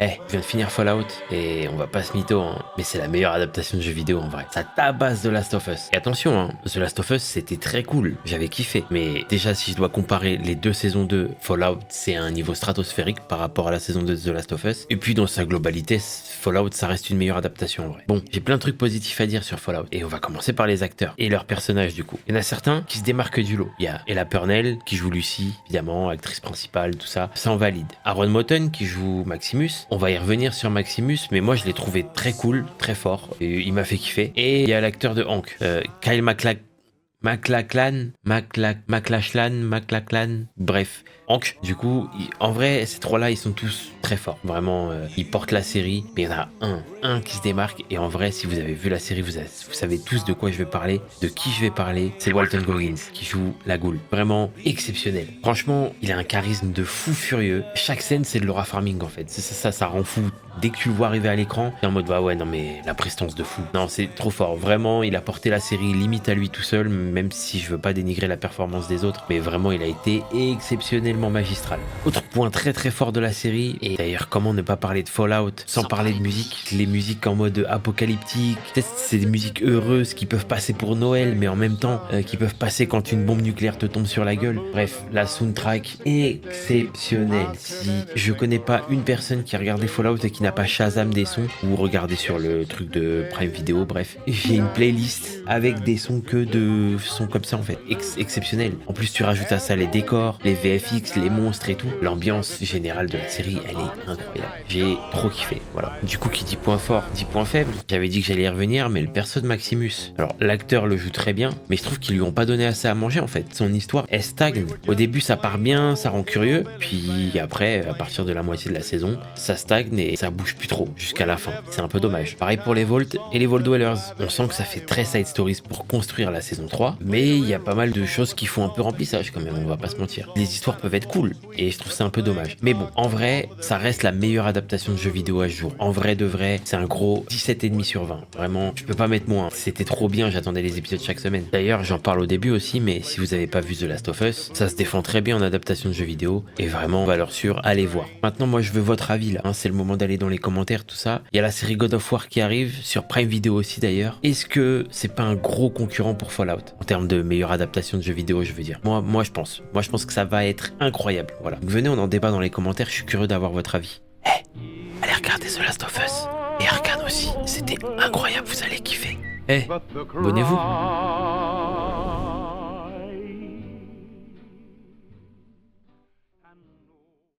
Je viens de finir Fallout et on va pas se mytho, hein, mais c'est la meilleure adaptation de jeu vidéo en vrai. Ça tabasse The Last of Us. Et attention, hein, The Last of Us c'était très cool, j'avais kiffé. Mais déjà si je dois comparer les deux saisons de Fallout, c'est un niveau stratosphérique par rapport à la saison 2 de The Last of Us. Et puis dans sa globalité, Fallout ça reste une meilleure adaptation en vrai. Bon, j'ai plein de trucs positifs à dire sur Fallout. Et on va commencer par les acteurs et leurs personnages du coup. Il y en a certains qui se démarquent du lot. Il y a Ella Purnell qui joue Lucy, évidemment, actrice principale, tout ça. Ça en valide. Aaron Moten qui joue Maximus. On va y revenir sur Maximus, mais moi je l'ai trouvé très cool, très fort, et il m'a fait kiffer. Et il y a l'acteur de Hank, Kyle MacLachlan, bref. Hank, du coup, en vrai, ces trois-là, ils sont tous très forts. Vraiment, ils portent la série. Mais il y en a un qui se démarque. Et en vrai, si vous avez vu la série, vous savez tous de quoi je vais parler, de qui je vais parler. C'est Walton Goggins qui joue la Ghoul. Vraiment exceptionnel. Franchement, il a un charisme de fou furieux. Chaque scène, c'est de Laura Farming en fait. Ça rend fou. Dès que tu le vois arriver à l'écran, t'es en mode bah ouais, non mais la prestance de fou. Non, c'est trop fort. Vraiment, il a porté la série limite à lui tout seul, même si je veux pas dénigrer la performance des autres. Mais vraiment, il a été exceptionnellement magistral. Autre point très très fort de la série, et d'ailleurs comment ne pas parler de Fallout sans parler de musique, les musiques en mode apocalyptique, peut-être c'est des musiques heureuses qui peuvent passer pour Noël, mais en même temps qui peuvent passer quand une bombe nucléaire te tombe sur la gueule. Bref, la soundtrack exceptionnelle. Si je connais pas une personne qui a regardé Fallout et qui n'a pas Shazam des sons, ou regardé sur le truc de Prime Video, bref, j'ai une playlist avec des sons que de sons comme ça en fait, exceptionnel. En plus tu rajoutes à ça les décors, les VFX, les monstres et tout. L'ambiance générale de la série, elle est incroyable. J'ai trop kiffé, voilà. Du coup, qui dit point fort, dit point faible. J'avais dit que j'allais y revenir, mais le perso de Maximus. Alors, l'acteur le joue très bien, mais je trouve qu'ils lui ont pas donné assez à manger en fait. Son histoire, elle stagne. Au début, ça part bien, ça rend curieux, puis après, à partir de la moitié de la saison, ça stagne et ça bouge plus trop jusqu'à la fin. C'est un peu dommage. Pareil pour les Vault et les Vault Dwellers. On sent que ça fait très side stories pour construire la saison 3, mais il y a pas mal de choses qui font un peu remplissage quand même, on va pas se mentir. Les histoires peuvent être cool, et je trouve ça un peu dommage. Mais bon, en vrai, ça reste la meilleure adaptation de jeu vidéo à ce jour. En vrai de vrai, c'est un gros 17,5 sur 20. Vraiment, je peux pas mettre moins. C'était trop bien, j'attendais les épisodes chaque semaine. D'ailleurs, j'en parle au début aussi, mais si vous avez pas vu The Last of Us, ça se défend très bien en adaptation de jeu vidéo, et vraiment, valeur sûre, allez voir. Maintenant, moi, je veux votre avis là, hein, c'est le moment d'aller dans les commentaires, tout ça. Il y a la série God of War qui arrive, sur Prime Video aussi d'ailleurs. Est-ce que c'est pas un gros concurrent pour Fallout en termes de meilleure adaptation de jeu vidéo, je veux dire. Moi je pense. Moi je pense que ça va être incroyable. Voilà. Donc, venez, on en débat dans les commentaires, je suis curieux d'avoir votre avis. Allez regarder The Last of Us. Et Arcane aussi. C'était incroyable, vous allez kiffer. Abonnez-vous.